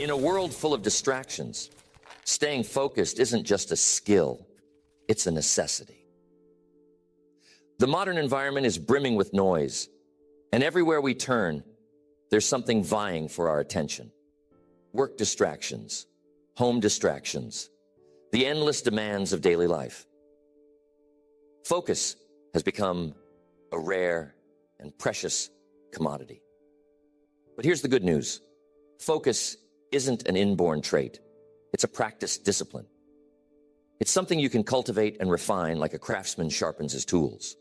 In a world full of distractions, staying focused isn't just a skill, it's a necessity. The modern environment is brimming with noise, and everywhere we turn, there's something vying for our attention. Work distractions, home distractions, the endless demands of daily life. Focus has become a rare and precious commodity. But here's the good news. Focus isn't an inborn trait. It's a practiced discipline. It's something you can cultivate and refine like a craftsman sharpens his tools.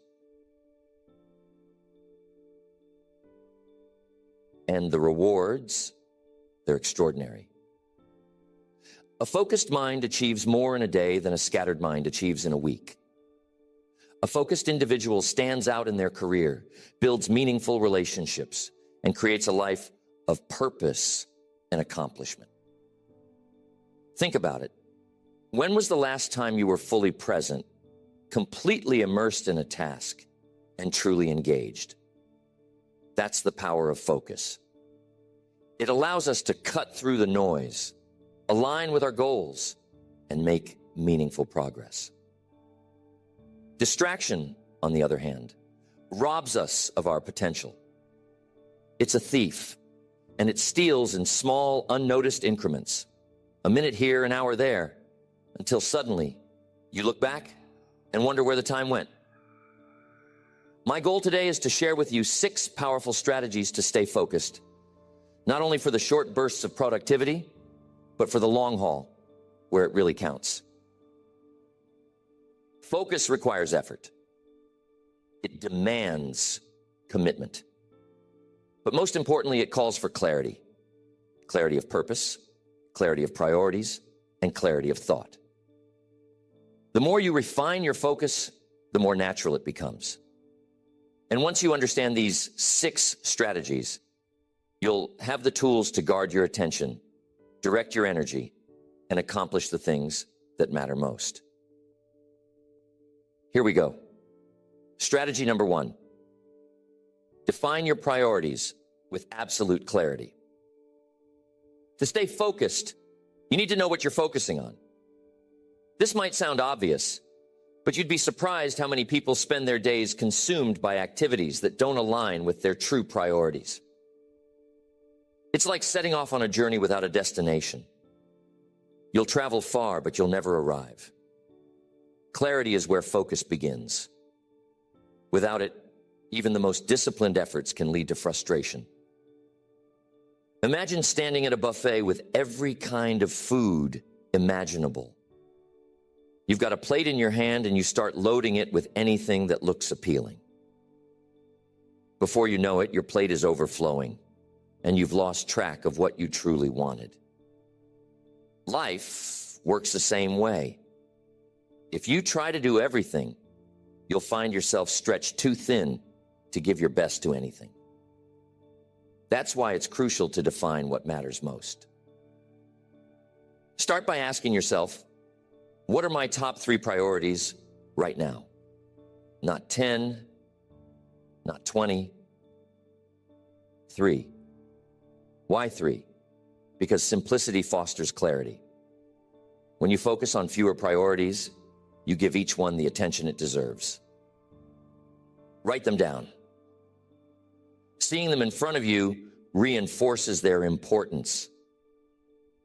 And the rewards, they're extraordinary. A focused mind achieves more in a day than a scattered mind achieves in a week. A focused individual stands out in their career, builds meaningful relationships, and creates a life of purpose and accomplishment. Think about it. When was the last time you were fully present, completely immersed in a task, and truly engaged? That's the power of focus. It allows us to cut through the noise, align with our goals, and make meaningful progress. Distraction, on the other hand, robs us of our potential. It's a thief, and it steals in small, unnoticed increments, a minute here, an hour there, until suddenly you look back and wonder where the time went. My goal today is to share with you 6 powerful strategies to stay focused, not only for the short bursts of productivity, but for the long haul, where it really counts. Focus requires effort. It demands commitment. But most importantly, it calls for clarity. Clarity of purpose, clarity of priorities, and clarity of thought. The more you refine your focus, the more natural it becomes. And once you understand these 6 strategies, you'll have the tools to guard your attention, direct your energy, and accomplish the things that matter most. Here we go. Strategy number 1. Define your priorities with absolute clarity. To stay focused, you need to know what you're focusing on. This might sound obvious, but you'd be surprised how many people spend their days consumed by activities that don't align with their true priorities. It's like setting off on a journey without a destination. You'll travel far, but you'll never arrive. Clarity is where focus begins. Without it, even the most disciplined efforts can lead to frustration. Imagine standing at a buffet with every kind of food imaginable. You've got a plate in your hand and you start loading it with anything that looks appealing. Before you know it, your plate is overflowing and you've lost track of what you truly wanted. Life works the same way. If you try to do everything, you'll find yourself stretched too thin to give your best to anything. That's why it's crucial to define what matters most. Start by asking yourself, what are my top 3 priorities right now? Not 10, not 20, 3. Why 3? Because simplicity fosters clarity. When you focus on fewer priorities, you give each one the attention it deserves. Write them down. Seeing them in front of you reinforces their importance.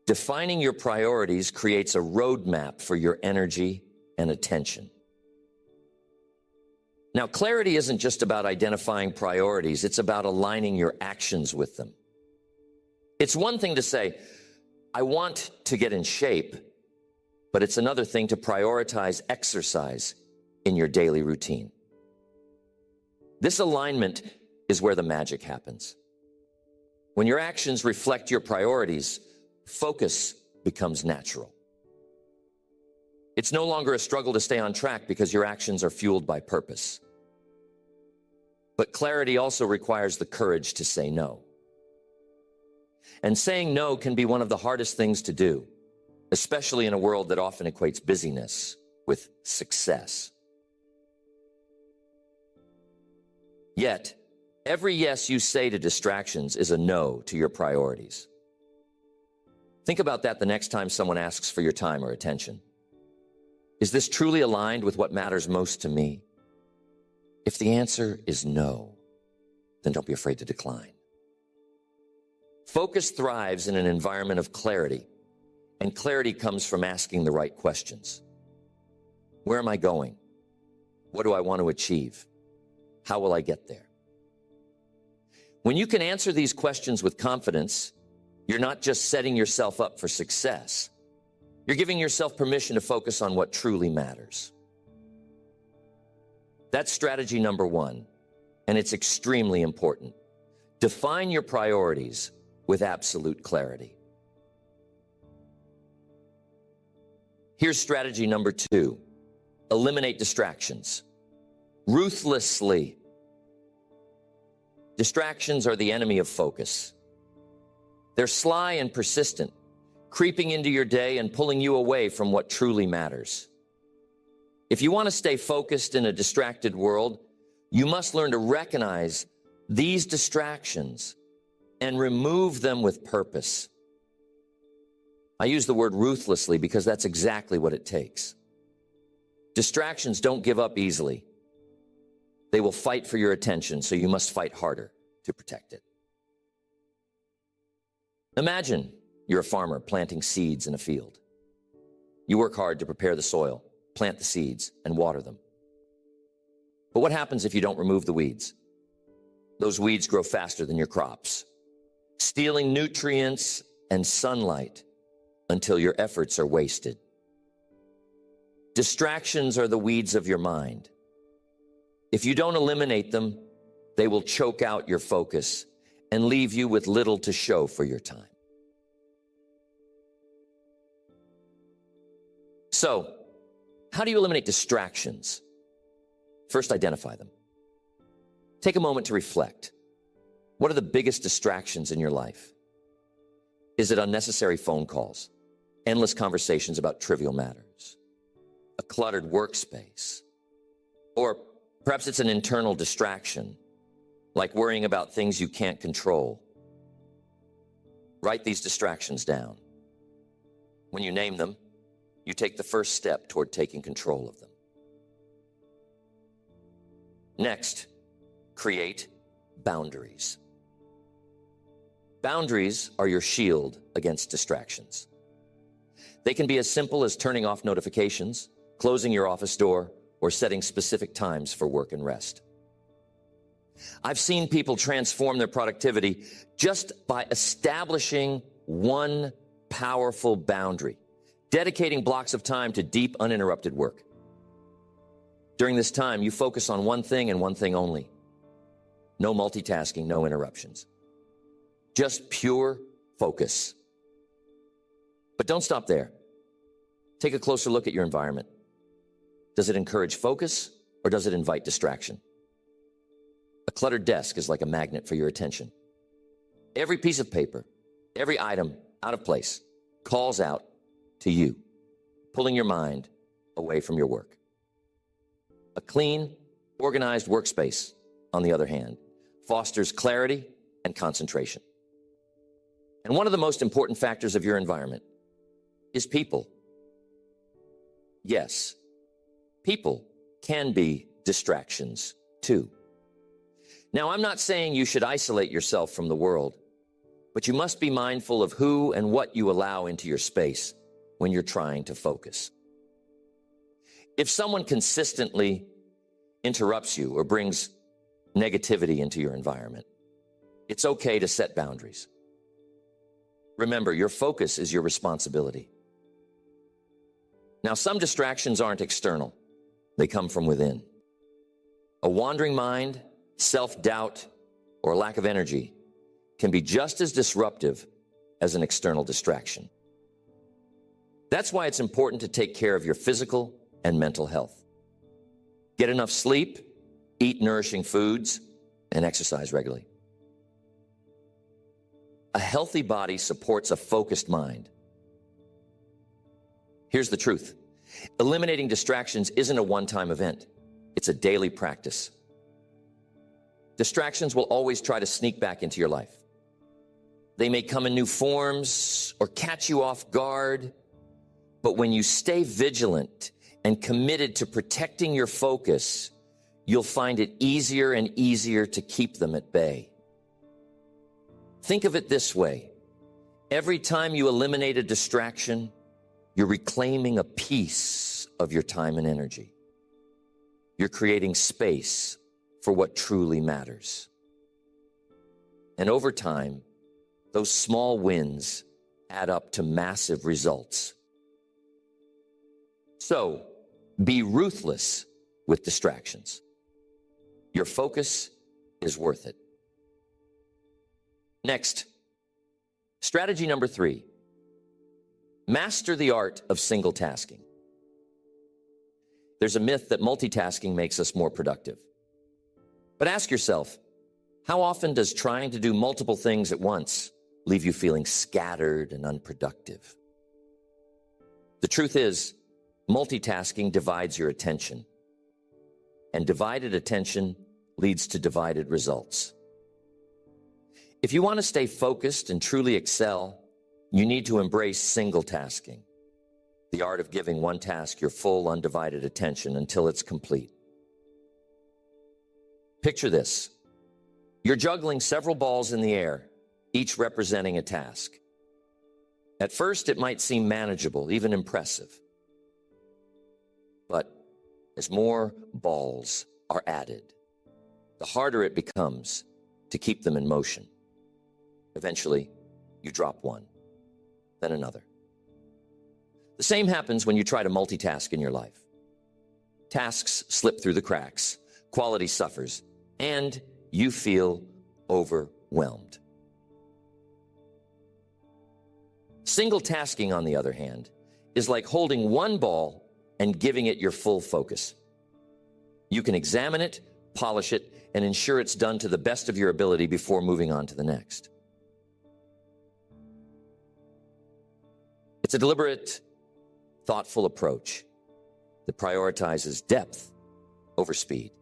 Defining your priorities creates a roadmap for your energy and attention. Now, clarity isn't just about identifying priorities, it's about aligning your actions with them. It's one thing to say, I want to get in shape, but it's another thing to prioritize exercise in your daily routine. This alignment is where the magic happens. When your actions reflect your priorities, focus becomes natural. It's no longer a struggle to stay on track because your actions are fueled by purpose. But clarity also requires the courage to say no. And saying no can be one of the hardest things to do, especially in a world that often equates busyness with success. Yet, every yes you say to distractions is a no to your priorities. Think about that the next time someone asks for your time or attention. Is this truly aligned with what matters most to me? If the answer is no, then don't be afraid to decline. Focus thrives in an environment of clarity, and clarity comes from asking the right questions. Where am I going? What do I want to achieve? How will I get there? When you can answer these questions with confidence, you're not just setting yourself up for success. You're giving yourself permission to focus on what truly matters. That's strategy number one, and it's extremely important. Define your priorities with absolute clarity. Here's strategy number two. Eliminate distractions. Ruthlessly. Distractions are the enemy of focus. They're sly and persistent, creeping into your day and pulling you away from what truly matters. If you want to stay focused in a distracted world, you must learn to recognize these distractions and remove them with purpose. I use the word ruthlessly because that's exactly what it takes. Distractions don't give up easily. They will fight for your attention, so you must fight harder to protect it. Imagine you're a farmer planting seeds in a field. You work hard to prepare the soil, plant the seeds, and water them. But what happens if you don't remove the weeds? Those weeds grow faster than your crops, stealing nutrients and sunlight until your efforts are wasted. Distractions are the weeds of your mind. If you don't eliminate them, they will choke out your focus and leave you with little to show for your time. So, how do you eliminate distractions? First, identify them. Take a moment to reflect. What are the biggest distractions in your life? Is it unnecessary phone calls, endless conversations about trivial matters, a cluttered workspace? Or perhaps it's an internal distraction, like worrying about things you can't control. Write these distractions down. When you name them, you take the first step toward taking control of them. Next, create boundaries. Boundaries are your shield against distractions. They can be as simple as turning off notifications, closing your office door, or setting specific times for work and rest. I've seen people transform their productivity just by establishing one powerful boundary, dedicating blocks of time to deep, uninterrupted work. During this time, you focus on one thing and one thing only. No multitasking, no interruptions. Just pure focus. But don't stop there. Take a closer look at your environment. Does it encourage focus or does it invite distraction? A cluttered desk is like a magnet for your attention. Every piece of paper, every item out of place calls out to you, pulling your mind away from your work. A clean, organized workspace, on the other hand, fosters clarity and concentration. And one of the most important factors of your environment is people. Yes, people can be distractions too. Now, I'm not saying you should isolate yourself from the world, but you must be mindful of who and what you allow into your space when you're trying to focus. If someone consistently interrupts you or brings negativity into your environment, it's okay to set boundaries. Remember, your focus is your responsibility. Now, some distractions aren't external. They come from within. A wandering mind, self-doubt, or lack of energy can be just as disruptive as an external distraction. That's why it's important to take care of your physical and mental health. Get enough sleep, eat nourishing foods, and exercise regularly. A healthy body supports a focused mind. Here's the truth. Eliminating distractions isn't a one-time event. It's a daily practice. Distractions will always try to sneak back into your life. They may come in new forms or catch you off guard. But when you stay vigilant and committed to protecting your focus, you'll find it easier and easier to keep them at bay. Think of it this way. Every time you eliminate a distraction, you're reclaiming a piece of your time and energy. You're creating space for what truly matters. And over time, those small wins add up to massive results. So, be ruthless with distractions. Your focus is worth it. Next, strategy number 3. Master the art of single tasking. There's a myth that multitasking makes us more productive. But ask yourself, how often does trying to do multiple things at once leave you feeling scattered and unproductive? The truth is, multitasking divides your attention, and divided attention leads to divided results. If you want to stay focused and truly excel, you need to embrace single tasking, the art of giving one task your full undivided attention until it's complete. Picture this. You're juggling several balls in the air, each representing a task. At first, it might seem manageable, even impressive. But as more balls are added, the harder it becomes to keep them in motion. Eventually, you drop one, then another. The same happens when you try to multitask in your life. Tasks slip through the cracks, quality suffers, and you feel overwhelmed. Single tasking, on the other hand, is like holding one ball and giving it your full focus. You can examine it, polish it, and ensure it's done to the best of your ability before moving on to the next. It's a deliberate, thoughtful approach that prioritizes depth over speed.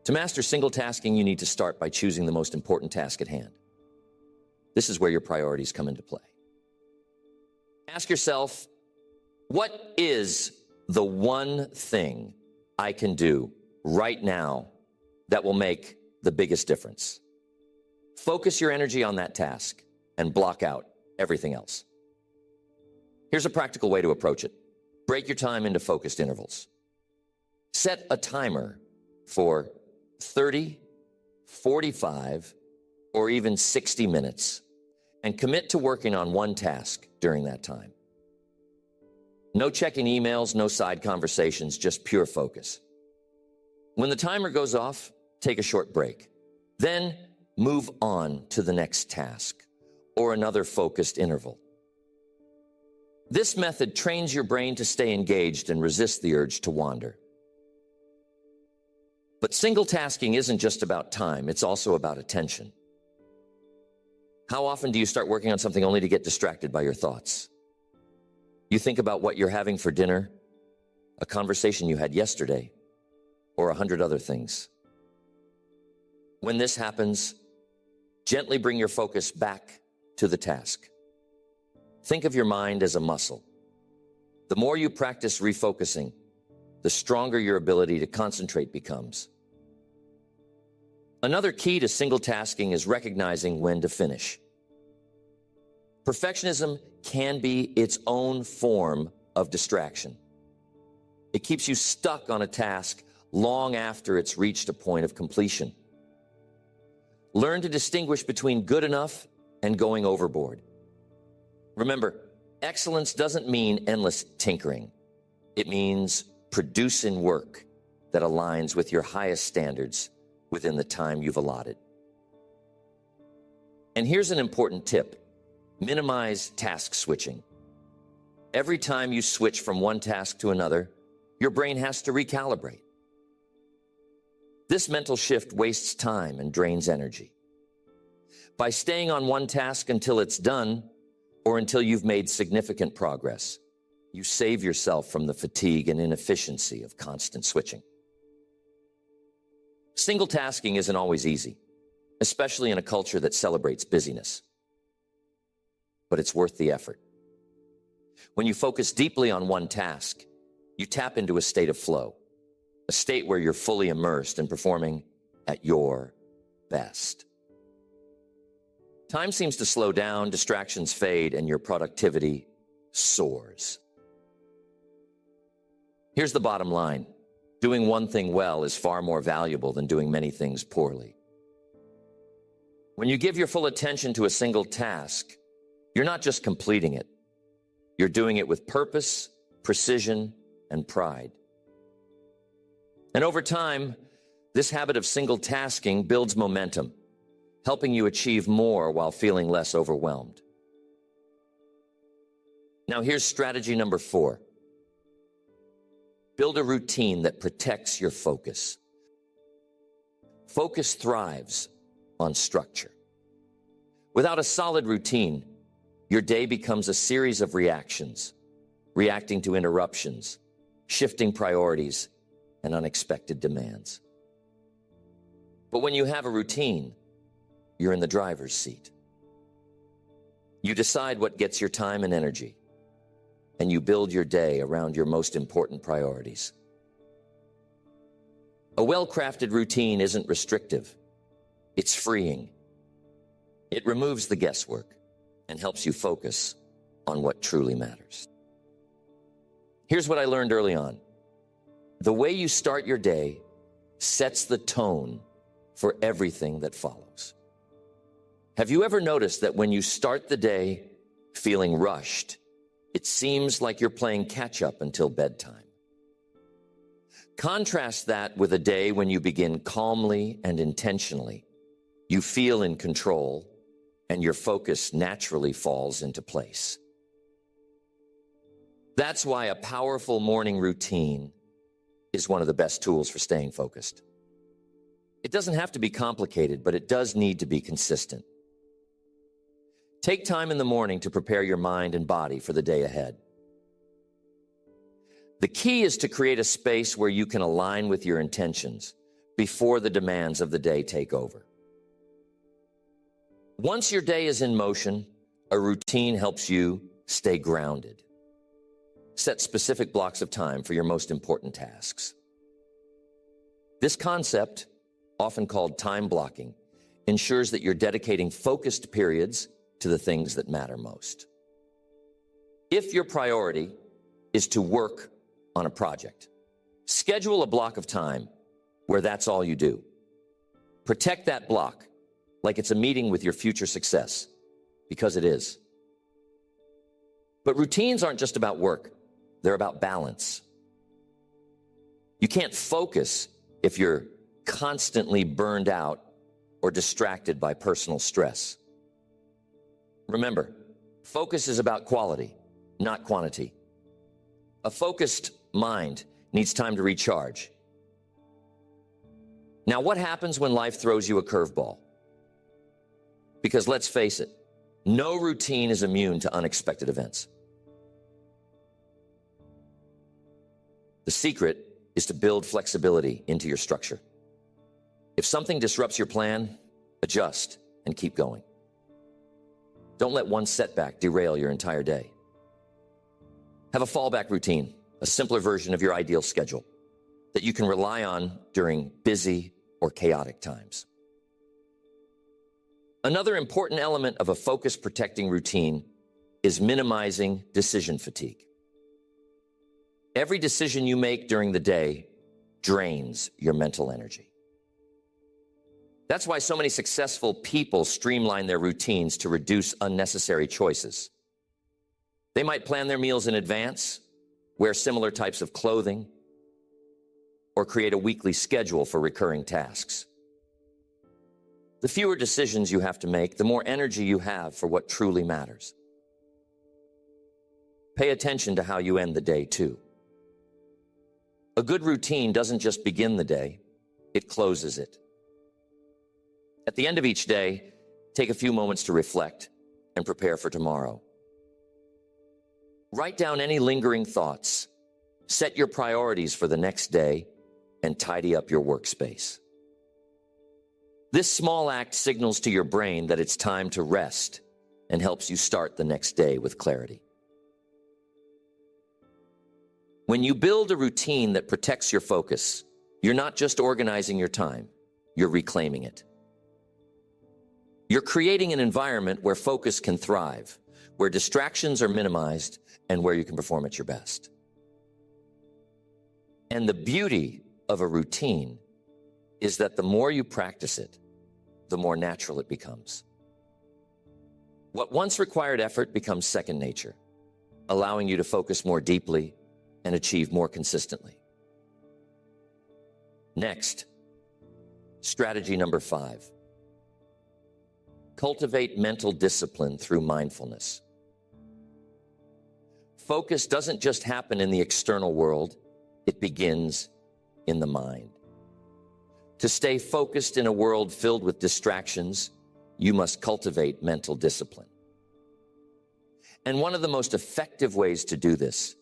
To master single tasking, you need to start by choosing the most important task at hand. This is where your priorities come into play. Ask yourself, what is the one thing I can do right now that will make the biggest difference? Focus your energy on that task and block out everything else. Here's a practical way to approach it. Break your time into focused intervals. Set a timer for 30, 45, or even 60 minutes, and commit to working on one task during that time. No checking emails, no side conversations, just pure focus. When the timer goes off, take a short break. Then move on to the next task or another focused interval. This method trains your brain to stay engaged and resist the urge to wander. But single tasking isn't just about time, it's also about attention. How often do you start working on something only to get distracted by your thoughts? You think about what you're having for dinner, a conversation you had yesterday, or 100 other things. When this happens, gently bring your focus back to the task. Think of your mind as a muscle. The more you practice refocusing, the stronger your ability to concentrate becomes. Another key to single tasking is recognizing when to finish. Perfectionism can be its own form of distraction. It keeps you stuck on a task long after it's reached a point of completion. Learn to distinguish between good enough and going overboard. Remember, excellence doesn't mean endless tinkering. It means producing work that aligns with your highest standards within the time you've allotted. And here's an important tip. Minimize task switching. Every time you switch from one task to another, your brain has to recalibrate. This mental shift wastes time and drains energy. By staying on one task until it's done, or until you've made significant progress, you save yourself from the fatigue and inefficiency of constant switching. Single tasking isn't always easy, especially in a culture that celebrates busyness. But it's worth the effort. When you focus deeply on one task, you tap into a state of flow, a state where you're fully immersed and performing at your best. Time seems to slow down, distractions fade, and your productivity soars. Here's the bottom line. Doing one thing well is far more valuable than doing many things poorly. When you give your full attention to a single task, you're not just completing it. You're doing it with purpose, precision, and pride. And over time, this habit of single tasking builds momentum, helping you achieve more while feeling less overwhelmed. Now here's strategy number 4. Build a routine that protects your focus. Focus thrives on structure. Without a solid routine, your day becomes a series of reactions, reacting to interruptions, shifting priorities, and unexpected demands. But when you have a routine, you're in the driver's seat. You decide what gets your time and energy, and you build your day around your most important priorities. A well-crafted routine isn't restrictive. It's freeing. It removes the guesswork and helps you focus on what truly matters. Here's what I learned early on. The way you start your day sets the tone for everything that follows. Have you ever noticed that when you start the day feeling rushed, it seems like you're playing catch-up until bedtime? Contrast that with a day when you begin calmly and intentionally. You feel in control, and your focus naturally falls into place. That's why a powerful morning routine is one of the best tools for staying focused. It doesn't have to be complicated, but it does need to be consistent. Take time in the morning to prepare your mind and body for the day ahead. The key is to create a space where you can align with your intentions before the demands of the day take over. Once your day is in motion, a routine helps you stay grounded. Set specific blocks of time for your most important tasks. This concept, often called time blocking, ensures that you're dedicating focused periods to the things that matter most. If your priority is to work on a project, schedule a block of time where that's all you do. Protect that block like it's a meeting with your future success, because it is. But routines aren't just about work. They're about balance. You can't focus if you're constantly burned out or distracted by personal stress. Remember, focus is about quality, not quantity. A focused mind needs time to recharge. Now, what happens when life throws you a curveball? Because let's face it, no routine is immune to unexpected events. The secret is to build flexibility into your structure. If something disrupts your plan, adjust and keep going. Don't let one setback derail your entire day. Have a fallback routine, a simpler version of your ideal schedule that you can rely on during busy or chaotic times. Another important element of a focus-protecting routine is minimizing decision fatigue. Every decision you make during the day drains your mental energy. That's why so many successful people streamline their routines to reduce unnecessary choices. They might plan their meals in advance, wear similar types of clothing, or create a weekly schedule for recurring tasks. The fewer decisions you have to make, the more energy you have for what truly matters. Pay attention to how you end the day, too. A good routine doesn't just begin the day, it closes it. At the end of each day, take a few moments to reflect and prepare for tomorrow. Write down any lingering thoughts, set your priorities for the next day, and tidy up your workspace. This small act signals to your brain that it's time to rest and helps you start the next day with clarity. When you build a routine that protects your focus, you're not just organizing your time, you're reclaiming it. You're creating an environment where focus can thrive, where distractions are minimized, and where you can perform at your best. And the beauty of a routine is that the more you practice it, the more natural it becomes. What once required effort becomes second nature, allowing you to focus more deeply and achieve more consistently. Next, strategy number 5. Cultivate mental discipline through mindfulness. Focus doesn't just happen in the external world, it begins in the mind. To stay focused in a world filled with distractions, you must cultivate mental discipline. And one of the most effective ways to do this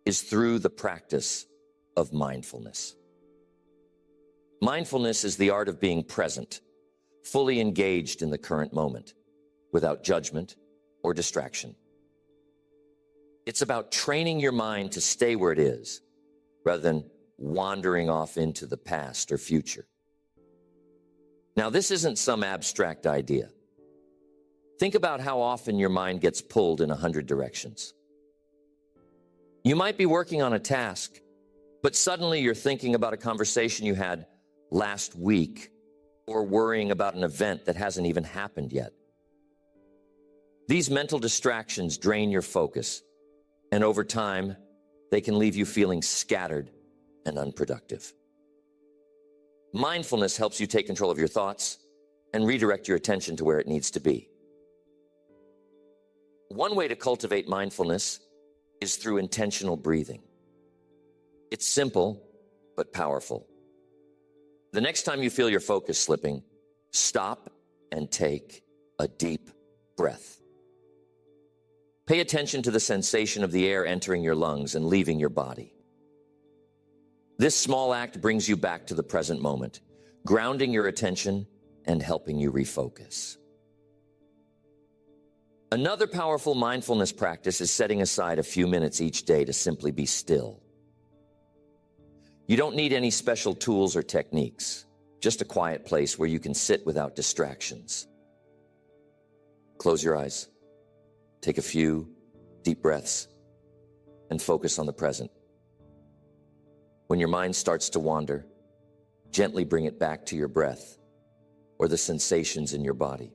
is through the practice of mindfulness. Mindfulness is the art of being present, fully engaged in the current moment, without judgment or distraction. It's about training your mind to stay where it is, rather than wandering off into the past or future. Now, this isn't some abstract idea. Think about how often your mind gets pulled in 100 directions. You might be working on a task, but suddenly you're thinking about a conversation you had last week or worrying about an event that hasn't even happened yet. These mental distractions drain your focus, and over time, they can leave you feeling scattered and unproductive. Mindfulness helps you take control of your thoughts and redirect your attention to where it needs to be. One way to cultivate mindfulness is through intentional breathing. It's simple, but powerful. The next time you feel your focus slipping, stop and take a deep breath. Pay attention to the sensation of the air entering your lungs and leaving your body. This small act brings you back to the present moment, grounding your attention and helping you refocus. Another powerful mindfulness practice is setting aside a few minutes each day to simply be still. You don't need any special tools or techniques, just a quiet place where you can sit without distractions. Close your eyes, take a few deep breaths, and focus on the present. When your mind starts to wander, gently bring it back to your breath or the sensations in your body.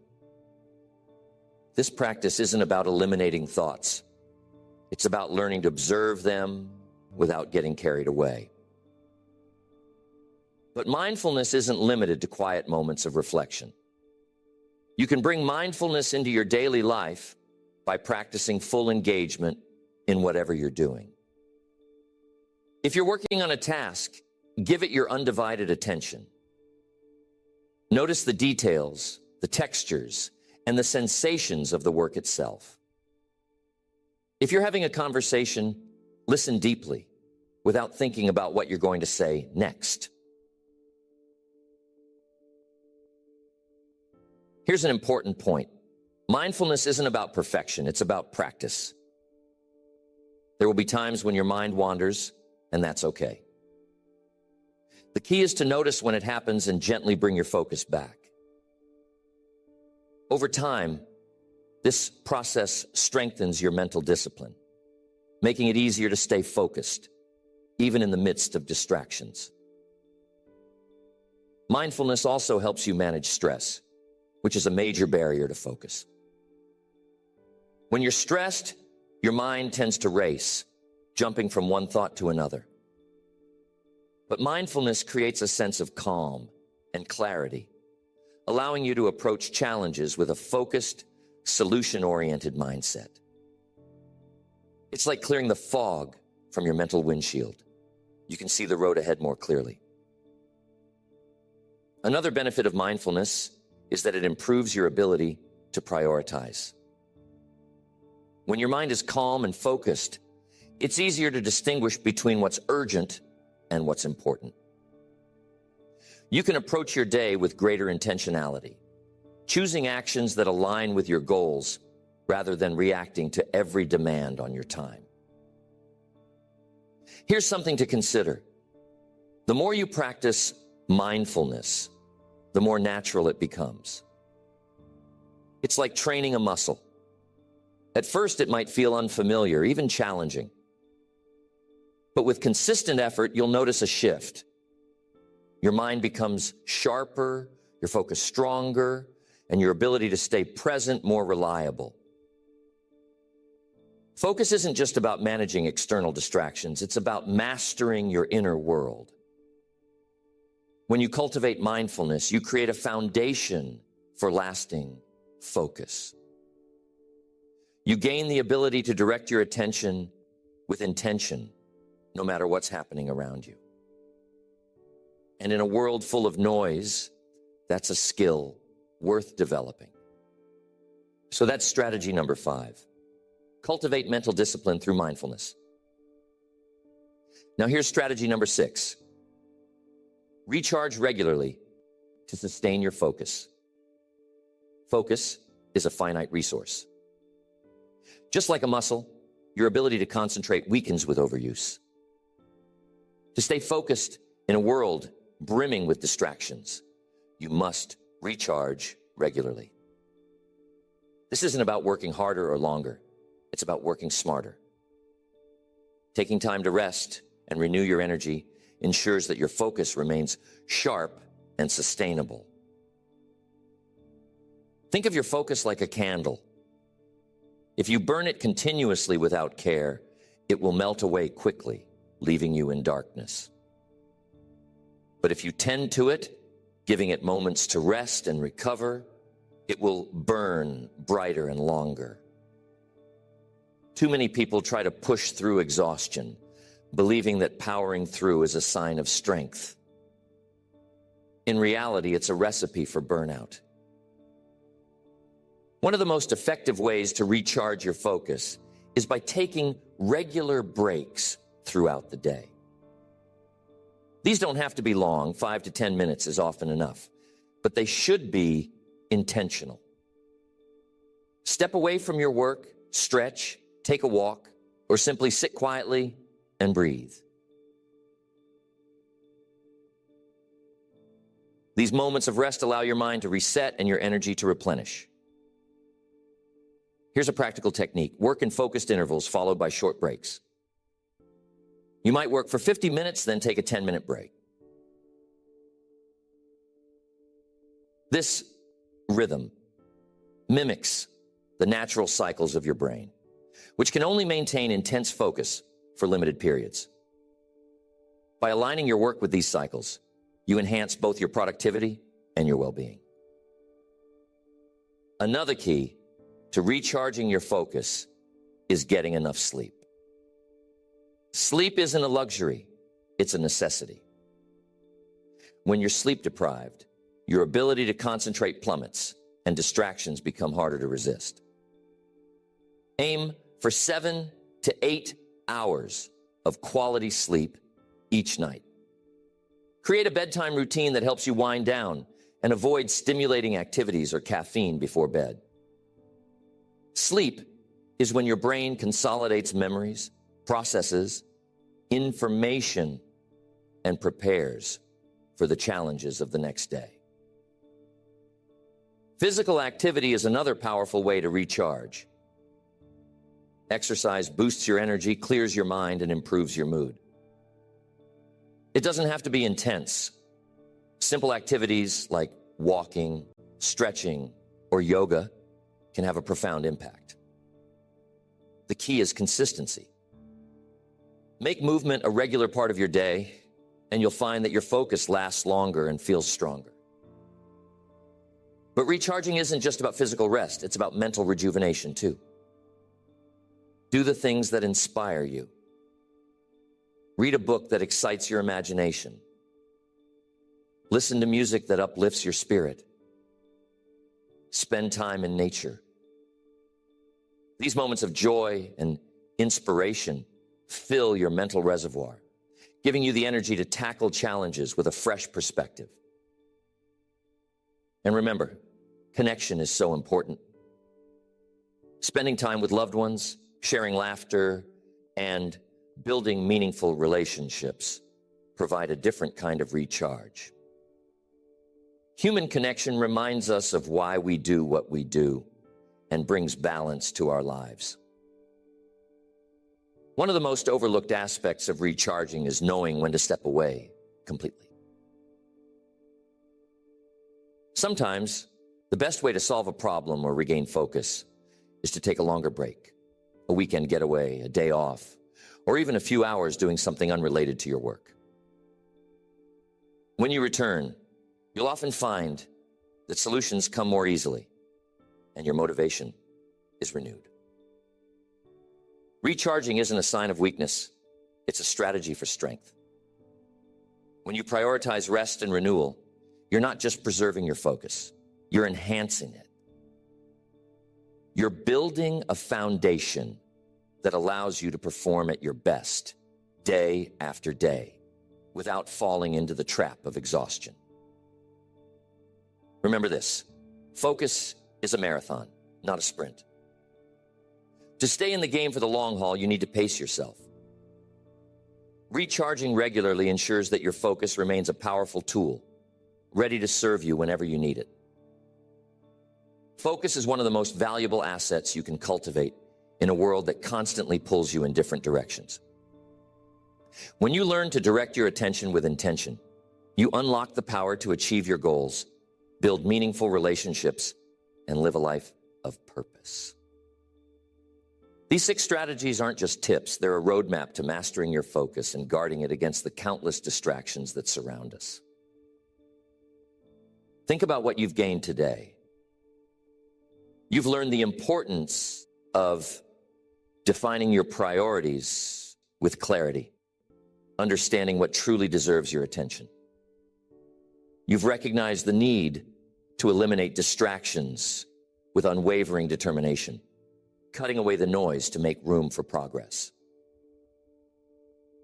This practice isn't about eliminating thoughts. It's about learning to observe them without getting carried away. But mindfulness isn't limited to quiet moments of reflection. You can bring mindfulness into your daily life by practicing full engagement in whatever you're doing. If you're working on a task, give it your undivided attention. Notice the details, the textures, and the sensations of the work itself. If you're having a conversation, listen deeply without thinking about what you're going to say next. Here's an important point. Mindfulness isn't about perfection, it's about practice. There will be times when your mind wanders, and that's okay. The key is to notice when it happens and gently bring your focus back. Over time, this process strengthens your mental discipline, making it easier to stay focused, even in the midst of distractions. Mindfulness also helps you manage stress, which is a major barrier to focus. When you're stressed, your mind tends to race, jumping from one thought to another. But mindfulness creates a sense of calm and clarity, allowing you to approach challenges with a focused, solution-oriented mindset. It's like clearing the fog from your mental windshield. You can see the road ahead more clearly. Another benefit of mindfulness is that it improves your ability to prioritize. When your mind is calm and focused, it's easier to distinguish between what's urgent and what's important. You can approach your day with greater intentionality, choosing actions that align with your goals rather than reacting to every demand on your time. Here's something to consider. The more you practice mindfulness, the more natural it becomes. It's like training a muscle. At first, it might feel unfamiliar, even challenging. But with consistent effort, you'll notice a shift. Your mind becomes sharper, your focus stronger, and your ability to stay present more reliable. Focus isn't just about managing external distractions, it's about mastering your inner world. When you cultivate mindfulness, you create a foundation for lasting focus. You gain the ability to direct your attention with intention, no matter what's happening around you. And in a world full of noise, that's a skill worth developing. So that's strategy number 5. Cultivate mental discipline through mindfulness. Now here's strategy number 6. Recharge regularly to sustain your focus. Focus is a finite resource. Just like a muscle, your ability to concentrate weakens with overuse. To stay focused in a world brimming with distractions, you must recharge regularly. This isn't about working harder or longer. It's about working smarter. Taking time to rest and renew your energy ensures that your focus remains sharp and sustainable. Think of your focus like a candle. If you burn it continuously without care, it will melt away quickly, leaving you in darkness. But if you tend to it, giving it moments to rest and recover, it will burn brighter and longer. Too many people try to push through exhaustion, believing that powering through is a sign of strength. In reality, it's a recipe for burnout. One of the most effective ways to recharge your focus is by taking regular breaks throughout the day. These don't have to be long, 5 to 10 minutes is often enough, but they should be intentional. Step away from your work, stretch, take a walk, or simply sit quietly and breathe. These moments of rest allow your mind to reset and your energy to replenish. Here's a practical technique. Work in focused intervals followed by short breaks. You might work for 50 minutes, then take a 10-minute break. This rhythm mimics the natural cycles of your brain, which can only maintain intense focus for limited periods. By aligning your work with these cycles, you enhance both your productivity and your well-being. Another key to recharging your focus is getting enough sleep. Sleep isn't a luxury, it's a necessity. When you're sleep deprived, your ability to concentrate plummets and distractions become harder to resist. Aim for 7 to 8 hours of quality sleep each night. Create a bedtime routine that helps you wind down and avoid stimulating activities or caffeine before bed. Sleep is when your brain consolidates memories, processes information, and prepares for the challenges of the next day. Physical activity is another powerful way to recharge. Exercise boosts your energy, clears your mind, and improves your mood. It doesn't have to be intense. Simple activities like walking, stretching, or yoga can have a profound impact. The key is consistency. Make movement a regular part of your day, and you'll find that your focus lasts longer and feels stronger. But recharging isn't just about physical rest, it's about mental rejuvenation too. Do the things that inspire you. Read a book that excites your imagination. Listen to music that uplifts your spirit. Spend time in nature. These moments of joy and inspiration fill your mental reservoir, giving you the energy to tackle challenges with a fresh perspective. And remember, connection is so important. Spending time with loved ones, sharing laughter, and building meaningful relationships provide a different kind of recharge. Human connection reminds us of why we do what we do and brings balance to our lives. One of the most overlooked aspects of recharging is knowing when to step away completely. Sometimes, the best way to solve a problem or regain focus is to take a longer break, a weekend getaway, a day off, or even a few hours doing something unrelated to your work. When you return, you'll often find that solutions come more easily and your motivation is renewed. Recharging isn't a sign of weakness, it's a strategy for strength. When you prioritize rest and renewal, you're not just preserving your focus, you're enhancing it. You're building a foundation that allows you to perform at your best day after day without falling into the trap of exhaustion. Remember this, focus is a marathon, not a sprint. To stay in the game for the long haul, you need to pace yourself. Recharging regularly ensures that your focus remains a powerful tool, ready to serve you whenever you need it. Focus is one of the most valuable assets you can cultivate in a world that constantly pulls you in different directions. When you learn to direct your attention with intention, you unlock the power to achieve your goals, build meaningful relationships, and live a life of purpose. These 6 strategies aren't just tips, they're a roadmap to mastering your focus and guarding it against the countless distractions that surround us. Think about what you've gained today. You've learned the importance of defining your priorities with clarity, understanding what truly deserves your attention. You've recognized the need to eliminate distractions with unwavering determination, cutting away the noise to make room for progress.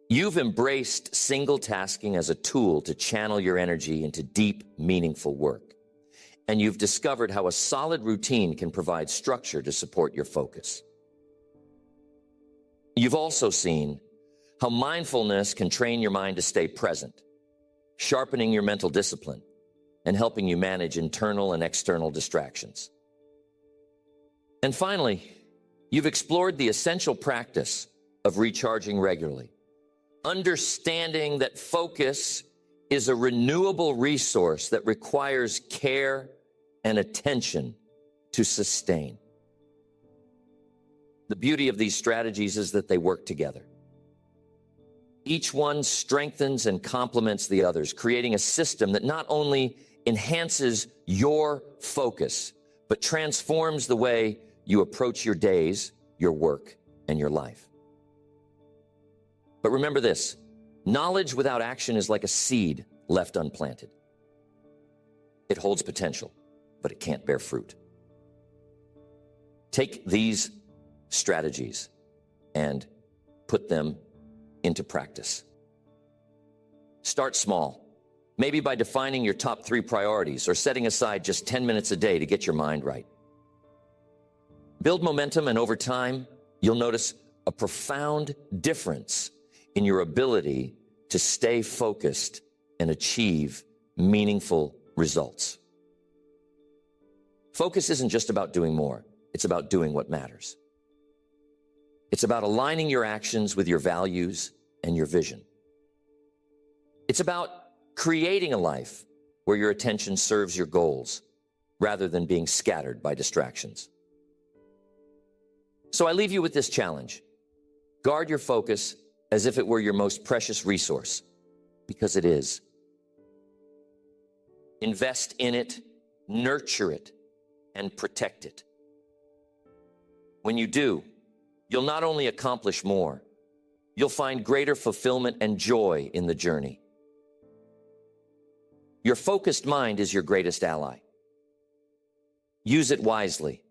You've embraced single tasking as a tool to channel your energy into deep, meaningful work. And you've discovered how a solid routine can provide structure to support your focus. You've also seen how mindfulness can train your mind to stay present, sharpening your mental discipline and helping you manage internal and external distractions. And finally, you've explored the essential practice of recharging regularly, understanding that focus is a renewable resource that requires care and attention to sustain. The beauty of these strategies is that they work together. Each one strengthens and complements the others, creating a system that not only enhances your focus, but transforms the way you approach your days, your work, and your life. But remember this, knowledge without action is like a seed left unplanted. It holds potential, but it can't bear fruit. Take these strategies and put them into practice. Start small, maybe by defining your top 3 priorities or setting aside just 10 minutes a day to get your mind right. Build momentum, and over time, you'll notice a profound difference in your ability to stay focused and achieve meaningful results. Focus isn't just about doing more, it's about doing what matters. It's about aligning your actions with your values and your vision. It's about creating a life where your attention serves your goals rather than being scattered by distractions. So I leave you with this challenge. Guard your focus as if it were your most precious resource, because it is. Invest in it, nurture it, and protect it. When you do, you'll not only accomplish more, you'll find greater fulfillment and joy in the journey. Your focused mind is your greatest ally. Use it wisely